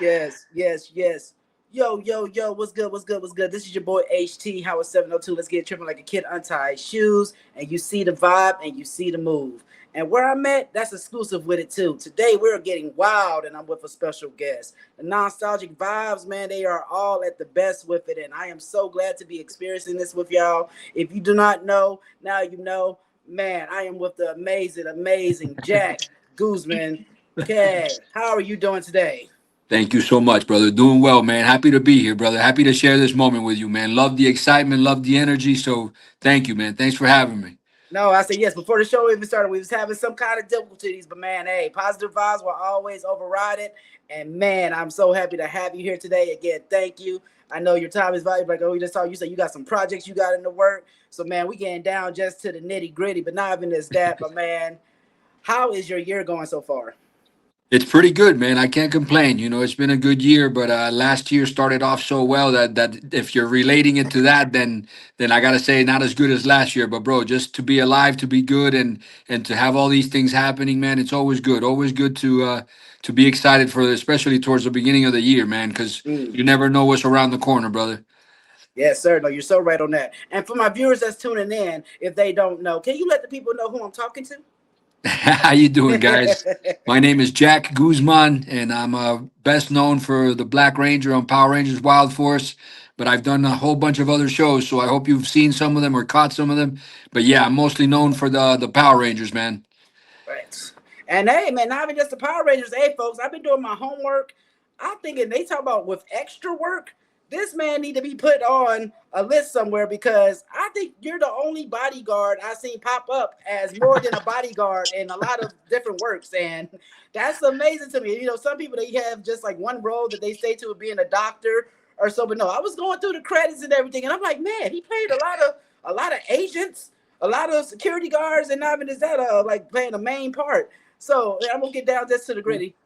Yes, yes, yes. Yo, yo, yo, what's good, what's good, what's good? This is your boy HT, Howard 702. Let's get tripping like a kid untied shoes. And you see the vibe and you see the move. And where I'm at, that's exclusive with it too. Today we're getting wild and I'm with a special guest. The nostalgic vibes, man, they are all at the best with it. And I am so glad to be experiencing this with y'all. If you do not know, now you know. Man, I am with the amazing, amazing Jack Guzman. Okay, how are you doing today? Thank you so much, brother. Doing well, man. Happy to be here, brother. Happy to share this moment with you, man. Love the excitement, love the energy. So thank you, man. Thanks for having me. No, I said yes. Before the show even started, we was having some kind of difficulties, but man, hey, positive vibes will always override it. And man, I'm so happy to have you here today. Again, thank you. I know your time is valuable. Like we just talked, you said you got some projects you got in the work. So man, we getting down just to the nitty gritty, but not even as that. But man, how is your year going so far? It's pretty good, man. I can't complain. It's been a good year, but last year started off so well that if you're relating it to that, then I gotta say not as good as last year. But bro, just to be alive, to be good, and to have all these things happening, man, it's always good. Always good to be excited for, especially towards the beginning of the year, man, because Mm. you never know what's around the corner, brother. Yes, sir. No, you're so right on that. And for my viewers that's tuning in, if they don't know, can you let the people know who I'm talking to? How you doing, guys? My name is Jack Guzman, and I'm best known for the Black Ranger on Power Rangers Wild Force. But I've done a whole bunch of other shows, so I hope you've seen some of them or caught some of them. But yeah, I'm mostly known for the Power Rangers, man. Right. And hey, man, not even just the Power Rangers. Hey, folks, I've been doing my homework. I'm thinking they talk about with extra work. This man need to be put on a list somewhere because I think you're the only bodyguard I've seen pop up as more than a bodyguard in a lot of different works, and that's amazing to me. Some people they have just like one role that they stay to being a doctor or so, but no, I was going through the credits and everything, and I'm like, man, he played a lot of agents, a lot of security guards, and not even is that like playing a main part. So I'm gonna get down just to the gritty.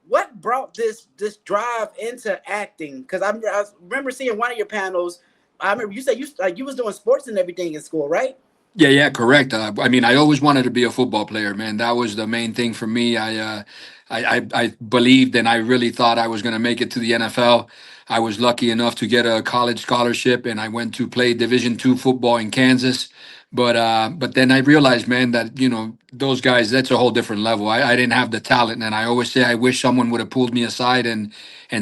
What brought this drive into acting? Because I remember seeing one of your panels. I remember you said you was doing sports and everything in school, right? Yeah, yeah, correct. I mean, I always wanted to be a football player, man. That was the main thing for me. I believed and I really thought I was going to make it to the NFL. I was lucky enough to get a college scholarship, and I went to play Division II football in Kansas. But then I realized, man, that those guys, that's a whole different level. I didn't have the talent, and I always say I wish someone would have pulled me aside and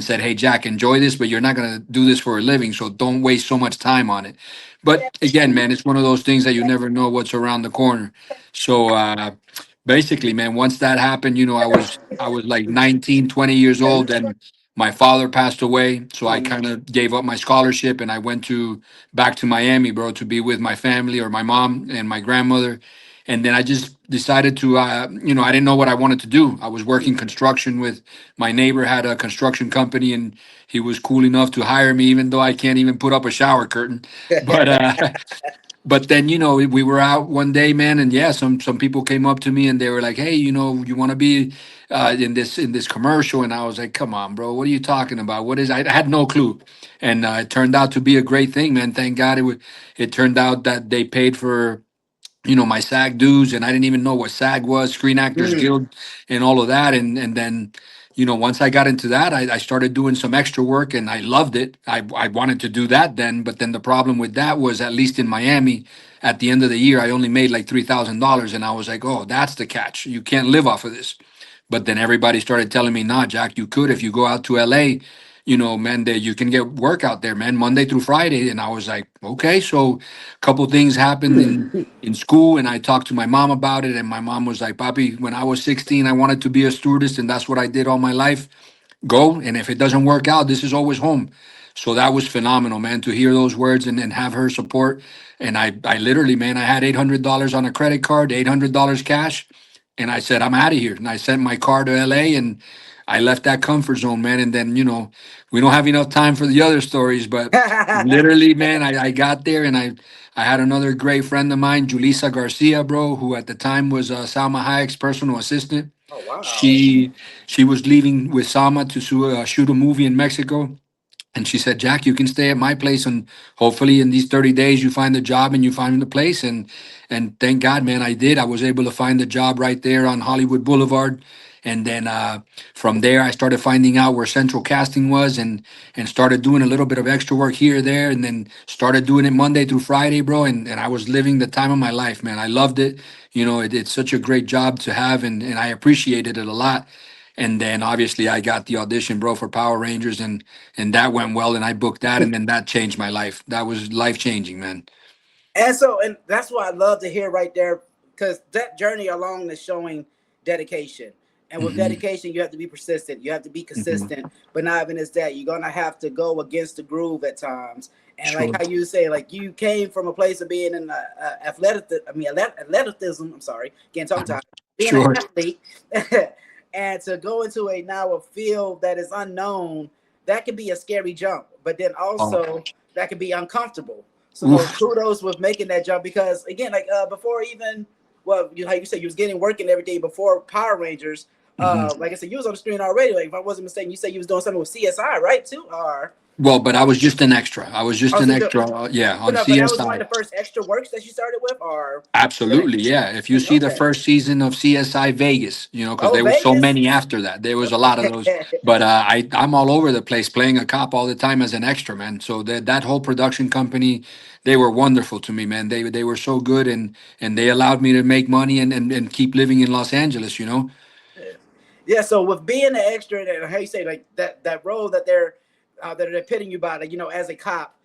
said, "Hey, Jack, enjoy this, but you're not going to do this for a living, so don't waste so much time on it." But again, man, it's one of those things that you never know what's around the corner. So basically, man, once that happened, I was like 19, 20 years old, and my father passed away. So I Mm. kind of gave up my scholarship and I went to back to Miami, bro, to be with my family or my mom and my grandmother. And then I just decided to, I didn't know what I wanted to do. I was working construction with my neighbor, had a construction company, and he was cool enough to hire me, even though I can't even put up a shower curtain. But but then we were out one day, man, and yeah, some people came up to me and they were like, "Hey, you want to be in this commercial?" And I was like, "Come on, bro, what are you talking about? What is?" I had no clue, and it turned out to be a great thing, man. Thank God it turned out that they paid for my SAG dues, and I didn't even know what SAG was, Screen Actors Mm. Guild, and all of that. And then, once I got into that, I started doing some extra work, and I loved it. I wanted to do that then, but then the problem with that was, at least in Miami, at the end of the year, I only made like $3,000, and I was like, oh, that's the catch. You can't live off of this. But then everybody started telling me, nah, Jack, you could if you go out to LA. Man, that you can get work out there, man, Monday through Friday. And I was like, okay. So a couple things happened in school, and I talked to my mom about it, and my mom was like, Papi, when I was 16, I wanted to be a stewardess, and that's what I did all my life. Go, and if it doesn't work out, this is always home. So that was phenomenal, man, to hear those words and have her support. And I literally, man, I had $800 on a credit card, $800 cash, and I said, I'm out of here. And I sent my car to LA, and I left that comfort zone, man. And then, we don't have enough time for the other stories, but literally, man, I got there, and I had another great friend of mine, Julissa Garcia, bro, who at the time was Salma Hayek's personal assistant. Oh wow. She was leaving with Salma to shoot a movie in Mexico, and she said, Jack, you can stay at my place, and hopefully in these 30 days you find the job and you find the place. And thank God, man, I did. I was able to find the job right there on Hollywood Boulevard. And then from there, I started finding out where central casting was, and started doing a little bit of extra work here or there, and then started doing it Monday through Friday, bro. And I was living the time of my life, man. I loved it. You know, it's such a great job to have, and I appreciated it a lot. And then obviously I got the audition, bro, for Power Rangers, and that went well, and I booked that, and then that changed my life. That was life changing, man. And so, and that's what I love to hear right there, because that journey along is showing dedication. And with Hmm. dedication, you have to be persistent. You have to be Hmm. consistent. But not even as that, you're gonna have to go against the groove at times. And like Sure. how you say, like you came from a place of being in athleticism. I'm sorry, getting tongue Uh-huh. tied. Being an Sure. athlete, and to go into a now a field that is unknown, that can be a scary jump. But then Oh. also that can be uncomfortable. So no Oof. kudos with making that jump, because again, like before even, well, you, how you said you was getting work and everything before Power Rangers. Hmm. Like I said, you was on the screen already. Like if I wasn't mistaken, you said you was doing something with CSI, right? Too, Well, but I or was just an extra. I was just oh, an so you, extra, yeah, but on no, but that was one CSI. of the first extra works that you started with, or Absolutely, yeah. If you see the okay, first season of CSI Vegas, you know, because oh there was so Vegas. many after that. There was a lot of those. But I'm all over the place playing a cop all the time as an extra, man. So that whole production company, they were wonderful to me, man. They were so good, and they allowed me to make money and keep living in Los Angeles, you know. Yeah, so with being an extra, and how you say like that role that they're pitting you by, like as a cop,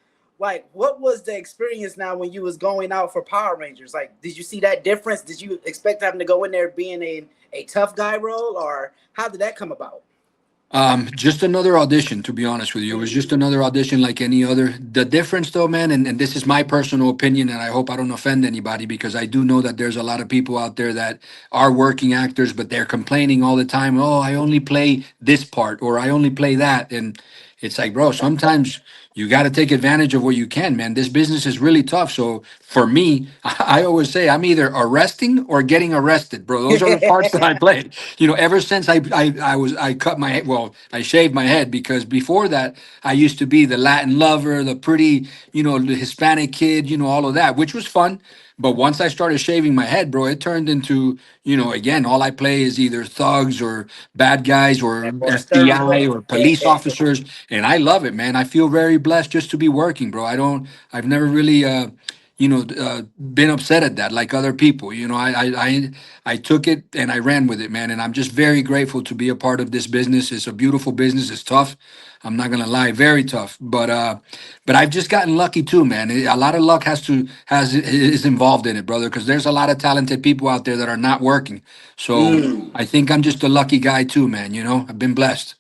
like what was the experience now when you was going out for Power Rangers? Like, did you see that difference? Did you expect having to go in there being a tough guy role, or how did that come about? Just another audition, to be honest with you. It was just Mm. another audition like any other. The difference, though, man, and this is my personal opinion, and I hope I don't offend anybody, because I do know that there's a lot of people out there that are working actors, but they're complaining all the time. Oh, I only play this part, or I only play that. And it's like, bro, sometimes you got to take advantage of what you can, man. This business is really tough. So for me, I always say I'm either arresting or getting arrested, bro. Those are the parts that I play. You know, ever since I cut my, well, I shaved my head, because before that I used to be the Latin lover, the pretty, you know, the Hispanic kid, you know, all of that, which was fun. But once I started shaving my head, bro, it turned into, you know, again, all I play is either thugs or bad guys or Or a sturdy FBI look. or police officers, and I love it, man. I feel very blessed just to be working, bro. I've never really been upset at that like other people. You know, I took it and I ran with it, man. And I'm just very grateful to be a part of this business. It's a beautiful business. It's tough. I'm not gonna lie, very tough. But I've just gotten lucky too, man. A lot of luck is involved in it, brother. Because there's a lot of talented people out there that are not working. So Mm. I think I'm just a lucky guy too, man. You know, I've been blessed.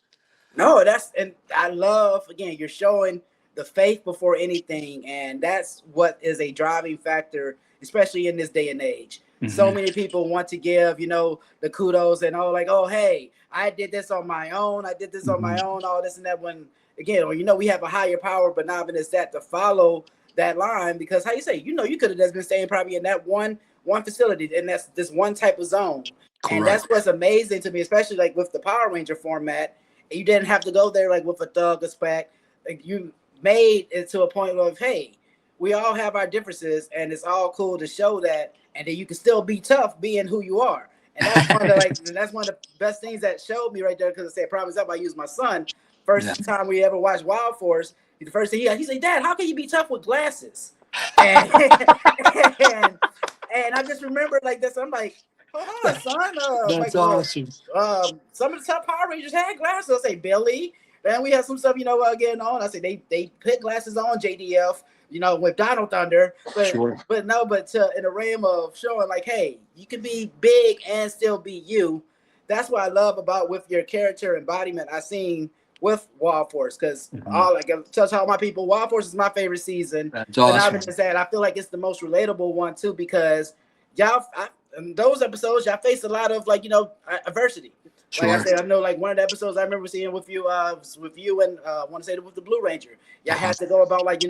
No, that's, and I love, again, you're showing the faith before anything, and that's what is a driving factor, especially in this day and age. So Hmm. many people want to give, the kudos and oh, like, oh, hey, I did this on my own, I did this on Hmm. my own, all this and that. When again, or we have a higher power, but not even is that to follow that line, because how you say, you could have just been staying probably in that one facility, and that's this one type of zone. And that's Correct. what's amazing to me, especially like with the Power Ranger format. You didn't have to go there like with a thug or spec. Like you made it to a point of, hey, we all have our differences, and it's all cool to show that, and then you can still be tough being who you are. And that's one of the best things that showed me right there, because I said, promise up, I used my son. Yeah. First time we ever watched Wild Force, the first thing he said, Dad, how can you be tough with glasses? And and and I just remember like this. I'm like, hold on, son. That's Like, well, awesome. some of the top Power Rangers had glasses. I say Billy. Then we had some stuff, getting on. I say they put glasses on JDF, with Donald Thunder. But Sure. but no, but in a realm of showing like, hey, you can be big and still be you. That's what I love about with your character embodiment. I seen with Wild Force, because Mhm. all like I touch all my people, Wild Force is my favorite season. That's But not awesome. even just that, I feel like it's the most relatable one too, because in those episodes y'all face a lot of like adversity. Like I Sure. said, I know like one of the episodes I remember seeing with you and I want to say with the Blue Ranger, y'all Uh-huh. had to go about like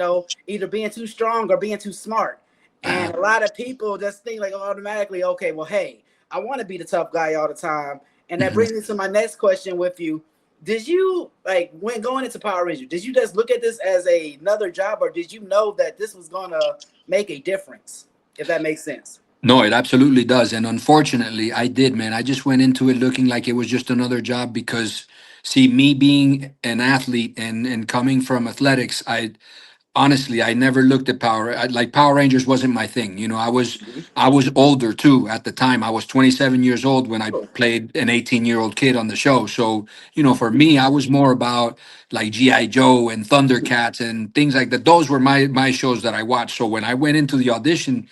either being too strong or being too smart. Uh-huh. And a lot of people just think like automatically, okay, well, hey, I want to be the tough guy all the time. And that Mhm. brings me to my next question with you. Did you, like, when going into Power Ranger, did you just look at this as another job, or did you know that this was gonna make a difference? If that makes sense. No, it absolutely does. And unfortunately, I did, man. I just went into it looking like it was just another job because, see, me being an athlete and coming from athletics, honestly, I never looked at like Power Rangers wasn't my thing. Mhm. I was older too at the time. I was 27 years old when I Oh. played an 18-year-old kid on the show. So, for me, I was more about like GI Joe and Thundercats and things like that. Those were my shows that I watched. So when I went into the audition,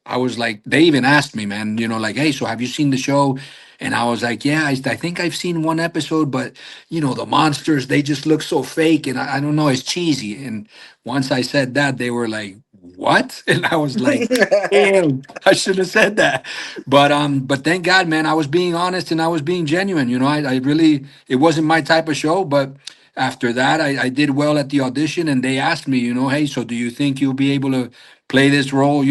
I was like, they even asked me, man, like, hey, so have you seen the show? And I was like, yeah, I think I've seen one episode, but the monsters, they just look so fake, and I don't know, it's cheesy. And once I said that, they were like, "What?" And I was like, "Damn, I should have said that." But thank God, man, I was being honest and I was being genuine. I really, it wasn't my type of show, but after that, I did well at the audition, and they asked me, "Hey, so do you think you'll be able to play this role,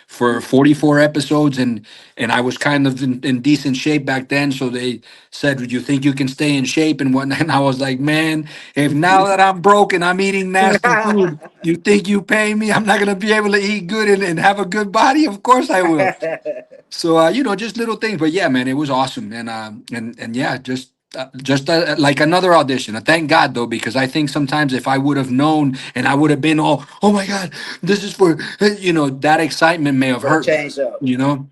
for 44 episodes?" And I was kind of in decent shape back then, so they said, "Would you think you can stay in shape and whatnot?" And I was like, "Man, if now that I'm broke and I'm eating nasty food, you think you pay me? I'm not gonna be able to eat good and have a good body. Of course I will." So just little things, but yeah, man, it was awesome, and yeah, just like another audition. Thank God though, because I think sometimes if I would have known and I would have been all, "Oh my God, this is for," that excitement may have Would have hurt me. changed up. You know.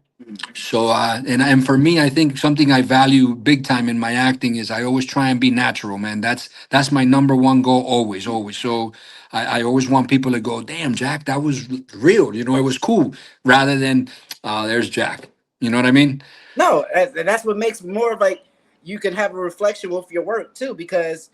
So and for me, I think something I value big time in my acting is I always try and be natural, man. That's my number one goal, always, always. So I always want people to go, "Damn, Jack, that was real. It was cool," rather than, "There's Jack." You know what I mean? No, and that's what makes more of like you can have a reflection with your work too, because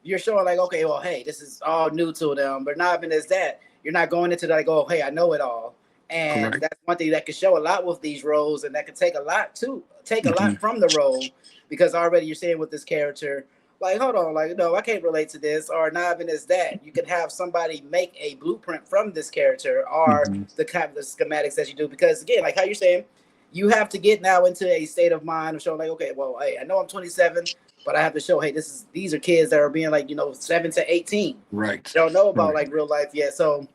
you're showing like, okay, well, hey, this is all new to them, but not even as that, you're not going into like, oh, hey, I know it all, and Correct. that's one thing that can show a lot with these roles, and that can take a lot too, take a Hmm. lot from the role, because already you're saying with this character, like, hold on, like, no, I can't relate to this, or not even as that. You can have somebody make a blueprint from this character, or Hmm. the kind of the schematics that you do, because again, like how you're saying, you have to get now into a state of mind of showing like, okay, well, hey, I know I'm 27, but I have to show, hey, these are kids that are being like 7 to 18. Right. They don't know about Right. like real life yet. So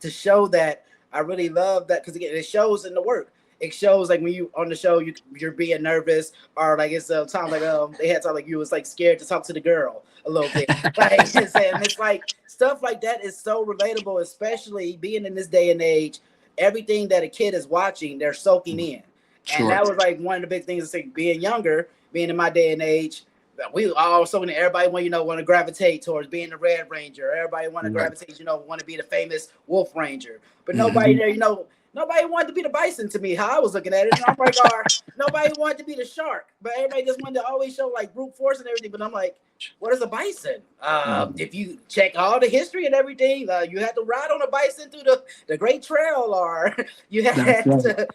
to show that, I really love that, because again, it shows in the work. It shows like when you on the show, you're being nervous, or like it's time like they had time like you was like scared to talk to the girl a little bit, like and it's like stuff like that is so relatable, especially being in this day and age. Everything that a kid is watching, they're soaking in, and Sure. that was like one of the big things. Like being younger, being in my day and age, we all so everybody want want to gravitate towards being the Red Ranger. Everybody want to Right. gravitate, want to be the famous Wolf Ranger. But nobody Hmm. there, nobody wanted to be the Bison to me. How I was looking at it, and I'm like, nobody wanted to be the Shark, but everybody just wanted to always show like brute force and everything. But I'm like, what is a bison? Hmm. If you check all the history and everything, you had to ride on a bison through the Great Trail, or you That's had right. to,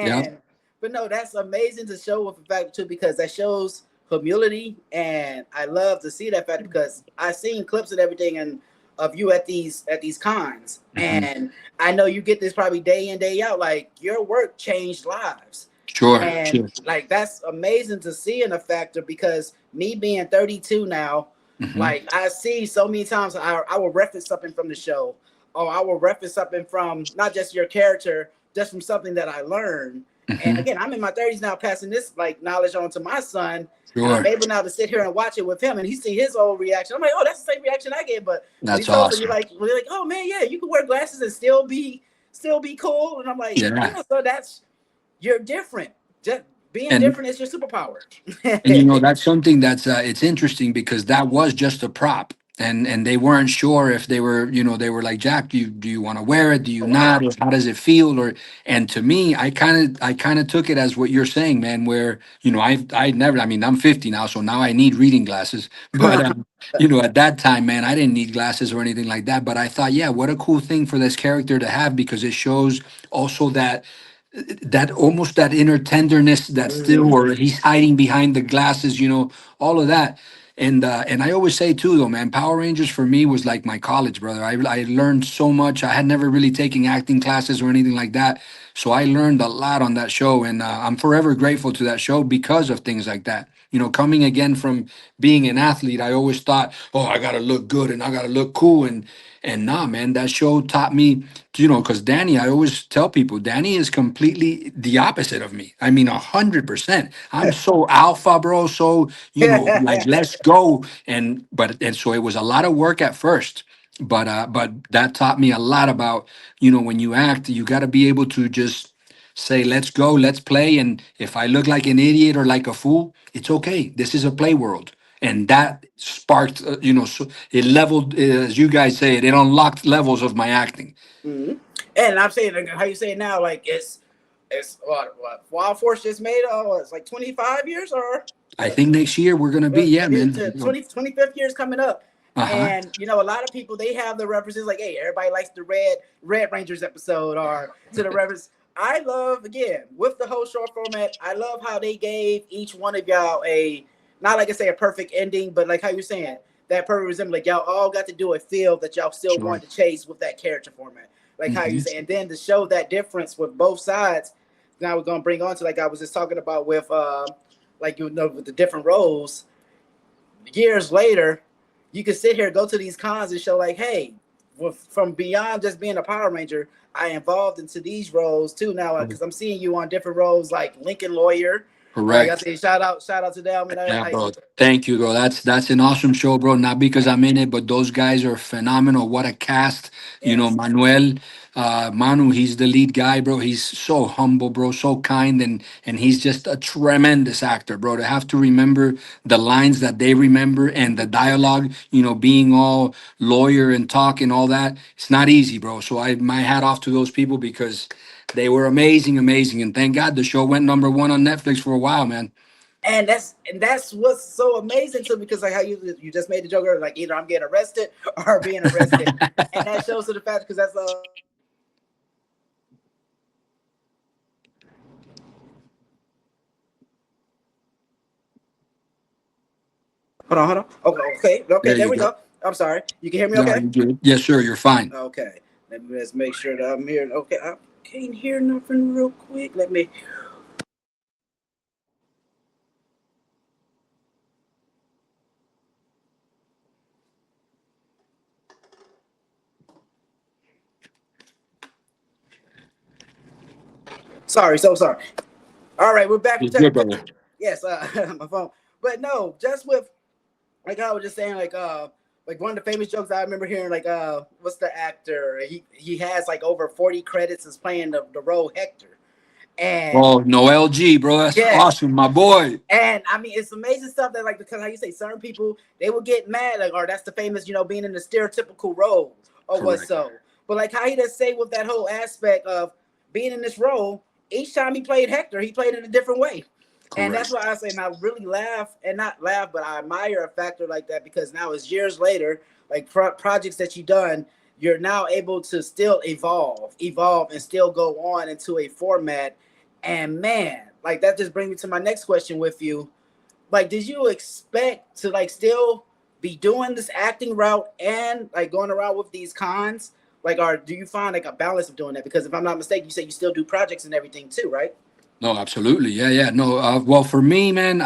Yeah. and but no, that's amazing to show with the fact too, because that shows humility, and I love to see that fact because I've seen clips and everything and of you at these cons, Hmm. and I know you get this probably day in day out. Like your work changed lives, Sure. and Sure. like that's amazing to see in a factor, because me being 32 now, Hmm. like I see so many times I will reference something from the show, or I will reference something from not just your character, just from something that I learned. And Hmm. again, I'm in my 30s now, passing this like knowledge on to my son, and I'm Sure. able now to sit here and watch it with him, and he see his old reaction. I'm like, oh, that's the same reaction I get. But when he That's told me, you're awesome. like, well, you're like, oh man, yeah, you can wear glasses and still be cool. And I'm like, Yeah. yeah, so that's you're different. Just being And different is your superpower. And that's something that's it's interesting because that was just a prop, and they weren't sure if they were, they were like, "Jack, do you want to wear it? Do you Oh not? wow. Or how does it feel?" Or and to me, I kind of took it as what you're saying, man. Where I never, I mean, I'm 50 now, so now I need reading glasses. But at that time, man, I didn't need glasses or anything like that. But I thought, yeah, what a cool thing for this character to have, because it shows also that almost that inner tenderness that still, Mhm. or he's hiding behind the glasses, all of that. And I always say too, though, man, Power Rangers for me was like my college, brother. I learned so much. I had never really taken acting classes or anything like that, so I learned a lot on that show, and I'm forever grateful to that show because of things like that. coming again from being an athlete, I always thought, oh, I gotta look good and I gotta look cool, and nah, man, that show taught me, because Danny, I always tell people, Danny is completely the opposite of me. I mean, 100%. I'm so alpha, bro. So, like, let's go. And so it was a lot of work at first. But that taught me a lot about, when you act, you got to be able to just say, let's go, let's play. And if I look like an idiot or like a fool, it's okay. This is a play world. And that sparked, so it leveled, as you guys say it unlocked levels of my acting. Hmm. And I'm saying like, how you say it now, like it's what Wild Force just made. Oh, it's like 25 years or I think next year we're gonna be, yeah, man. the 25th year is coming up. Uh-huh. And a lot of people they have the references like, hey, everybody likes the Red Rangers episode or to the reference. I love again with the whole short format. I love how they gave each one of y'all a not like I say a perfect ending, but like how you're saying that perfect resemblance. Like y'all all got to do a feel that y'all still Sure. wanted to chase with that character format. Like how you Hmm. say, and then to show that difference with both sides. Now we're gonna bring on to like I was just talking about with like with the different roles. Years later, you can sit here, go to these cons, and show like, hey, from beyond just being a Power Ranger, I involved into these roles too now because I'm seeing you on different roles like Lincoln Lawyer. Like I Correct. say, shout out to them. And Yeah, bro. Thank you, bro. That's an awesome show, bro. Not because I'm in it, but those guys are phenomenal. What a cast. yes, Manuel, Manu, he's the lead guy, bro. He's so humble, bro, so kind, and he's just a tremendous actor, bro. To have to remember the lines that they remember and the dialogue, being all lawyer and talk and all that, it's not easy, bro. So my hat off to those people because they were amazing, amazing. And thank God the show went #1 on Netflix for a while, man. and that's what's so amazing too because like how you just made the joke earlier, like either I'm getting arrested or being arrested, and that shows to the fact because that's hold on. Okay, There there you we go. go. I'm sorry. You can hear me No, okay? you're good. Yes, sir. You're fine. Okay. Let me just make sure that I'm hearing. Okay, I can't hear nothing real quick. Let me. Sorry, so sorry. All right, we're back from You're good, technical. brother. Yes, my phone. But no, just with like I was just saying, like one of the famous jokes I remember hearing, like what's the actor? He has like over 40 credits as playing the role Hector, and Oh, Noel G, bro. That's yes, awesome, my boy. and I mean, it's amazing stuff that like because how you say certain people they will get mad like, or that's the famous being in the stereotypical role or what Correct. so. But like how he does say with that whole aspect of being in this role, each time he played Hector, he played it a different way. And that's Correct. why I say, and I really laugh and not laugh, but I admire a factor like that because now it's years later, like projects that you've done, you're now able to still evolve, and still go on into a format. And man, like that just brings me to my next question with you. Like, did you expect to like still be doing this acting route and like going around with these cons? Like, or do you find like a balance of doing that? Because if I'm not mistaken, you say you still do projects and everything too, right? No, absolutely. Yeah, yeah. No, well, for me, man,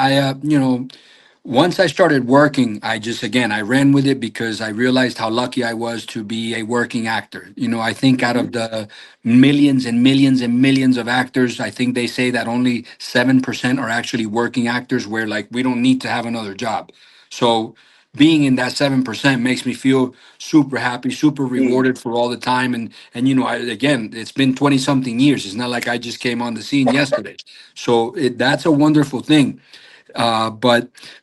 once I started working, I ran with it because I realized how lucky I was to be a working actor. I think out Mm-hmm. of the millions and millions and millions of actors, I think they say that only 7% are actually working actors where like we don't need to have another job. So being in that 7% makes me feel super happy, super Mm. rewarded for all the time. And again, it's been 20 something years. It's not like I just came on the scene yesterday. So that's a wonderful thing.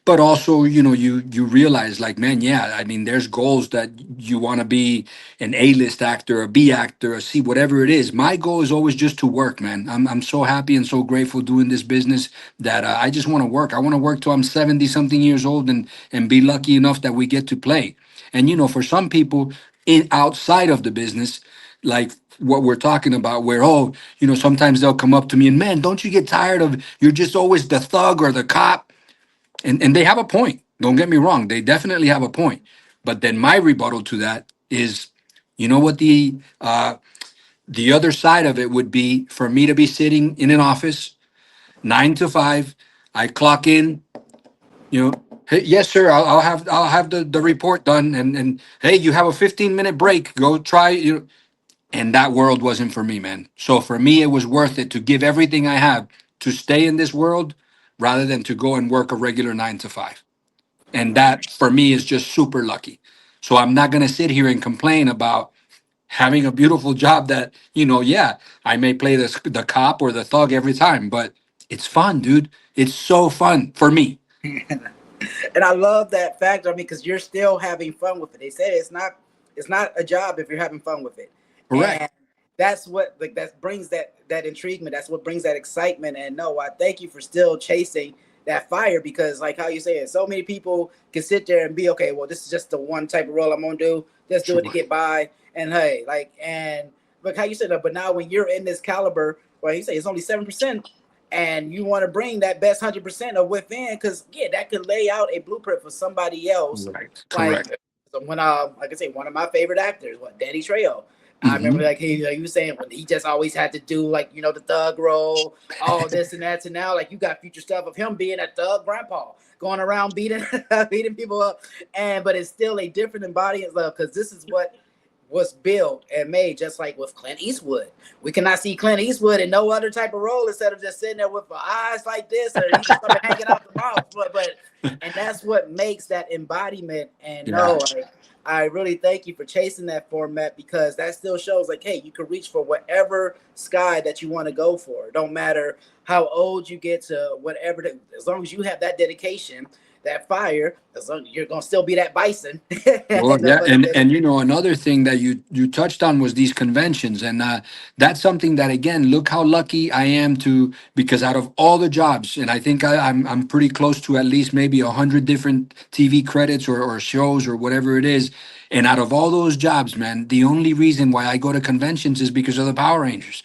But also you realize like, man, yeah, I mean there's goals that you want to be an A-list actor, a B actor, a C, whatever it is. My goal is always just to work, man. I'm so happy and so grateful doing this business that I just want to work. I want to work till I'm 70 something years old and be lucky enough that we get to play. And for some people in outside of the business, like what we're talking about, where sometimes they'll come up to me and, man, don't you get tired of you're just always the thug or the cop? And they have a point. Don't get me wrong, they definitely have a point. But then my rebuttal to that is, what the other side of it would be for me to be sitting in an office 9 to 5. I clock in, You know, hey, yes, sir. I'll have the report done, and hey, you have a 15-minute break. Go try you. And that world wasn't for me, man. So for me, it was worth it to give everything I have to stay in this world rather than to go and work a regular 9 to 5. And that for me is just super lucky. So I'm not gonna sit here and complain about having a beautiful job that, yeah, I may play the cop or the thug every time, but it's fun, dude. It's so fun for me. And I love that factor. I mean, because you're still having fun with it. They say it's not a job if you're having fun with it, Correct. and that's what like that brings that intriguement. That's what brings that excitement. And no, I thank you for still chasing that fire because, like how you say it, so many people can sit there and be okay. Well, this is just the one type of role I'm gonna do. Just do it to Sure. get by. And hey, like and like how you said that. But now when you're in this caliber, well, you say it's only 7%, and you want to bring that best 100% of within because yeah that could lay out a blueprint for somebody else Right. like Correct. when like I say one of my favorite actors what Danny Trejo. I remember Hmm. like he was saying when he just always had to do like the thug role all this and that to now like you got future stuff of him being a thug grandpa going around beating beating people up and but it's still a different embodiment of because this is what was built and made just like with Clint Eastwood. We cannot see Clint Eastwood in no other type of role instead of just sitting there with eyes like this or even something hanging out the mouth. But and that's what makes that embodiment. And Yeah. no, like, I really thank you for chasing that format because that still shows like, hey, you can reach for whatever sky that you want to go for. It don't matter how old you get to whatever, as long as you have that dedication, that fire, as long you're gonna still be that bison. Well, No yeah, pun and intended. another thing that you touched on was these conventions, and that's something that again, look how lucky I am to because out of all the jobs, and I think I'm pretty close to at least maybe 100 different TV credits or shows or whatever it is, and out of all those jobs, man, the only reason why I go to conventions is because of the Power Rangers.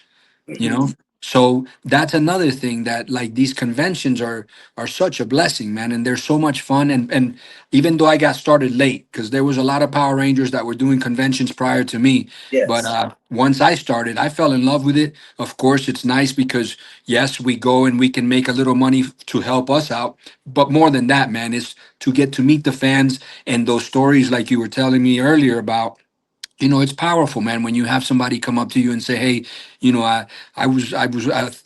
you know so that's another thing that like these conventions are such a blessing, man, and they're so much fun, and even though I got started late because there was a lot of Power Rangers that were doing conventions prior to me, but Yes. once I started I fell in love with it. Of course it's nice because yes, we go and we can make a little money to help us out, but more than that, man, is to get to meet the fans and those stories like you were telling me earlier about. It's powerful, man, when you have somebody come up to you and say, "Hey, I was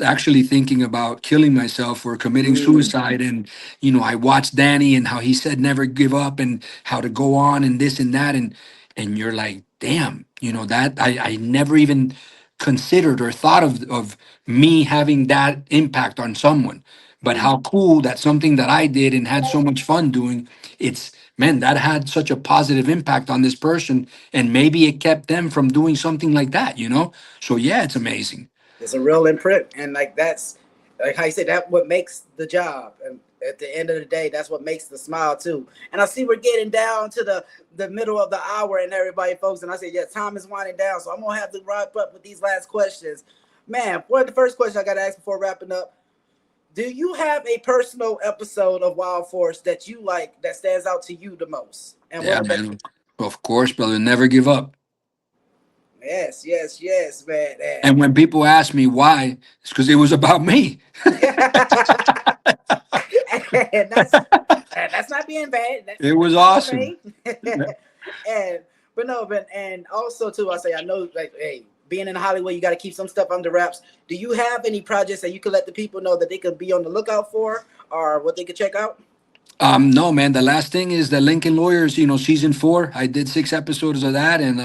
actually thinking about killing myself or committing Mm. suicide, and I watched Danny and how he said never give up and how to go on and this and that, and you're like, damn, that I never even considered or thought of me having that impact on someone, but Mm. how cool that something that I did and had so much fun doing, it's man, that had such a positive impact on this person, and maybe it kept them from doing something like that. So yeah, it's amazing. It's a real imprint, and like that's like how you said that what makes the job. And at the end of the day, that's what makes the smile too. And I see we're getting down to the middle of the hour, and everybody, folks. And I said, yeah, time is winding down, so I'm gonna have to wrap up with these last questions. Man, what the first question I got to ask before wrapping up? Do you have a personal episode of Wild Force that you like that stands out to you the most? And what Yeah, would that man. Of course, brother, never give up. be? Yes, yes, yes, man. And when people ask me why, it's because it was about me. And that's not being bad. It was That's being awesome. vain. And but no, but and also too, I say I know like hey, being in Hollywood, you got to keep some stuff under wraps. Do you have any projects that you could let the people know that they could be on the lookout for, or what they could check out? No, man. The last thing is the Lincoln Lawyers, season 4. I did 6 episodes of that, and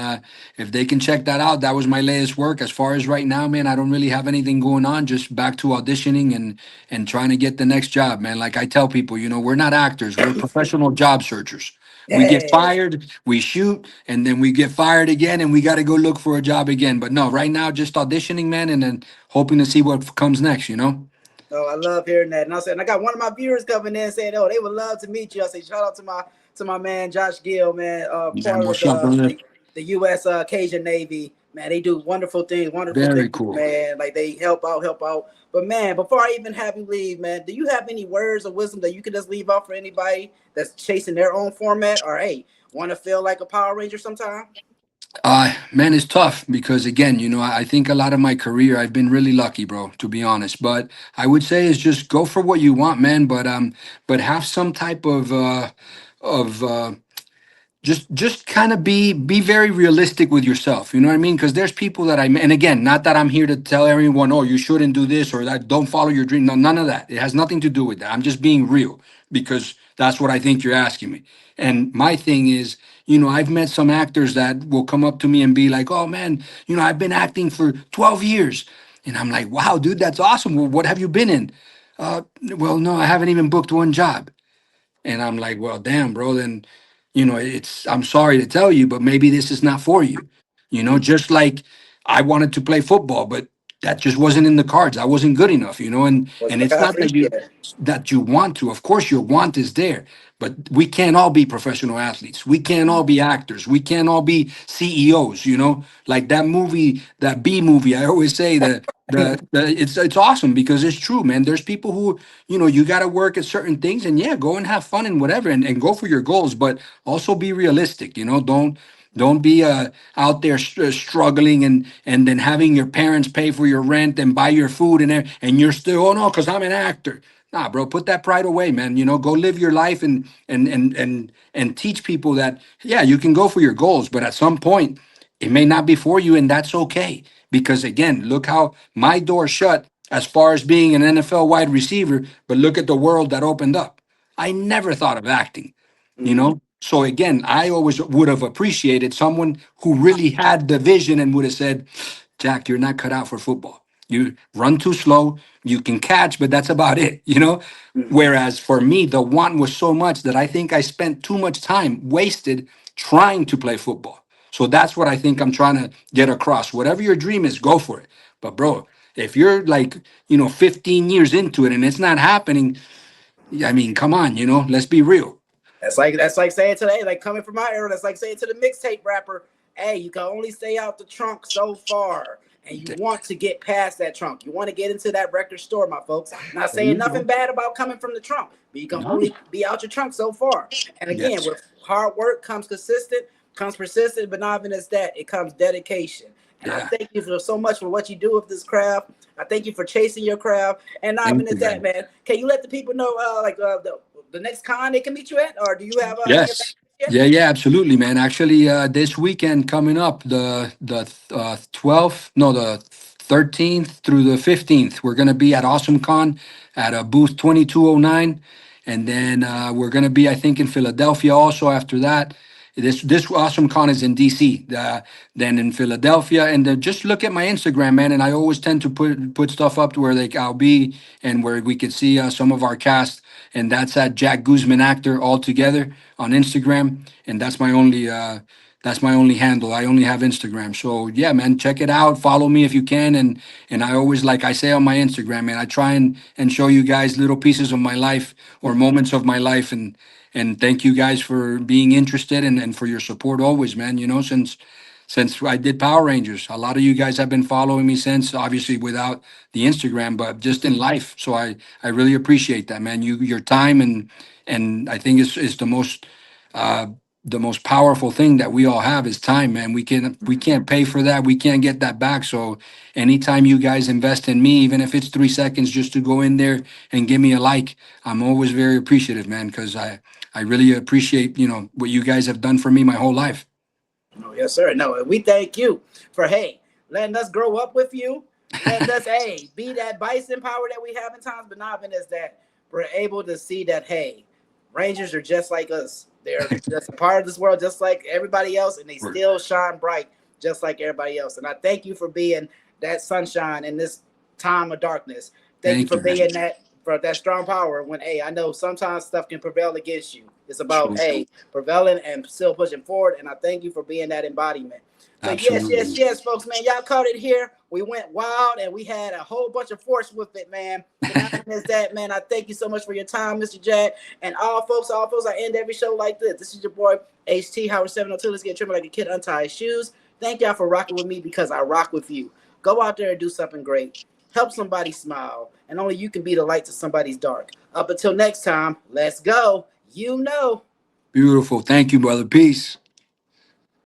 if they can check that out, that was my latest work. As far as right now, man, I don't really have anything going on. Just back to auditioning and trying to get the next job, man. Like I tell people, we're not actors. We're professional job searchers. We get Hey, fired, we shoot, and then we get fired again, and we got to go look for a job again. But no, right now, just auditioning, man, and then hoping to see what comes next. oh, I love hearing that. And I said, and I got one of my viewers coming in saying, "Oh, they would love to meet you." I say, shout out to my man Josh Gill, man, Yeah, part of what's up, brother? the U.S. Cajun Navy. Man, they do wonderful Very things, cool. man. Like they help out. But man, before I even have you leave, man, do you have any words of wisdom that you could just leave out for anybody that's chasing their own format, or hey, want to feel like a Power Ranger sometime? Man, it's tough because again, I think a lot of my career I've been really lucky, bro, to be honest. But I would say is just go for what you want, man. But have some type of just kind of be very realistic with yourself. You know what I mean? Because there's people that and again, not that I'm here to tell everyone, oh, you shouldn't do this or that, don't follow your dream. No, none of that. It has nothing to do with that. I'm just being real because that's what I think you're asking me. And my thing is, I've met some actors that will come up to me and be like, oh man, I've been acting for 12 years. And I'm like, wow, dude, that's awesome. Well, what have you been in? Well, no, I haven't even booked one job. And I'm like, well, damn, bro, then, I'm sorry to tell you, but maybe this is not for you. Mm. Just like I wanted to play football, but that just wasn't in the cards. I wasn't good enough, and Wasn't the it's path not for you yet. that you want to. Of course, your want is there, but we can't all be professional athletes. We can't all be actors. We can't all be CEOs, like that movie, that B movie. I always say that it's awesome because it's true, man. There's people who you got to work at certain things and yeah, go and have fun and whatever and go for your goals, but also be realistic. Don't be out there struggling and then having your parents pay for your rent and buy your food and you're still, oh no, because I'm an actor. Nah, bro, put that pride away, man. Go live your life and teach people that yeah, you can go for your goals, but at some point it may not be for you, and that's okay. Because again, look how my door shut as far as being an NFL wide receiver, but look at the world that opened up. I never thought of acting, you Mm. know? So again, I always would have appreciated someone who really had the vision and would have said, Jack, you're not cut out for football. You run too slow, you can catch, but that's about it. Mm. Whereas for me, the want was so much that I think I spent too much time wasted trying to play football. So that's what I think I'm trying to get across. Whatever your dream is, go for it. But bro, if you're like, 15 years into it and it's not happening, I mean, come on, let's be real. That's like saying today, like coming from my era, that's like saying to the mixtape rapper, hey, you can only stay out the trunk so far. And you want to get past that trunk. You want to get into that record store, my folks. Not There saying you nothing go. bad about coming from the trunk, but you can No. only be out your trunk so far. And again, Yes. with hard work comes consistent, comes persistent, but not even as that, it comes dedication. And I Yeah. thank you for so much for what you do with this craft. I thank you for chasing your craft. And not even Thank you, as that, man. man. Can you let the people know, the next con they can meet you at, or do you have any events Yes. yet? Yeah, yeah, absolutely, man. Actually, this weekend coming up, the 12th, no, the 13th through the 15th, we're gonna be at Awesome Con at booth 2209, and then we're gonna be, I think, in Philadelphia also after that. This Awesome Con is in DC, then in Philadelphia, and just look at my Instagram, man. And I always tend to put stuff up to where I'll be and where we could see some of our cast, and that's at Jack Guzman actor all together on Instagram, and that's my only handle. I only have Instagram. So yeah, man, check it out. Follow me if you can, and I always, like I say on my Instagram, man, I try and show you guys little pieces of my life or moments of my life, and thank you guys for being interested and for your support always, man. Since I did Power Rangers, a lot of you guys have been following me since, obviously without the Instagram, but just in life. So I really appreciate that, man. Your time and I think it's uh, the most powerful thing that we all have is time, man. We can't pay for that. We can't get that back. So anytime you guys invest in me, even if it's 3 seconds just to go in there and give me a like, I'm always very appreciative, man, because I really appreciate what you guys have done for me my whole life. No, yes, sir. No, we thank you for letting us grow up with you, letting us be that bison power that we have in times, but not even as that we're able to see that Rangers are just like us. They're just a part of this world, just like everybody else, and they Word. still shine bright, just like everybody else. And I thank you for being that sunshine in this time of darkness. Thank you Thank for you, man. being that for that strong power when I know sometimes stuff can prevail against you. It's about So prevailing and still pushing forward. And I thank you for being that embodiment. So yes, yes, absolutely. yes, folks, man, y'all caught it here. We went wild and we had a whole bunch of force with it, man. But not even as that, man. I thank you so much for your time, Mr. Jack. And all folks, I end every show like this. This is your boy HT Howard 702. Let's get trimmed like a kid untie his shoes. Thank y'all for rocking with me because I rock with you. Go out there and do something great. Help somebody smile, and only you can be the light to somebody's dark. Up until next time, let's go. You know. Beautiful. Thank you, brother. Peace.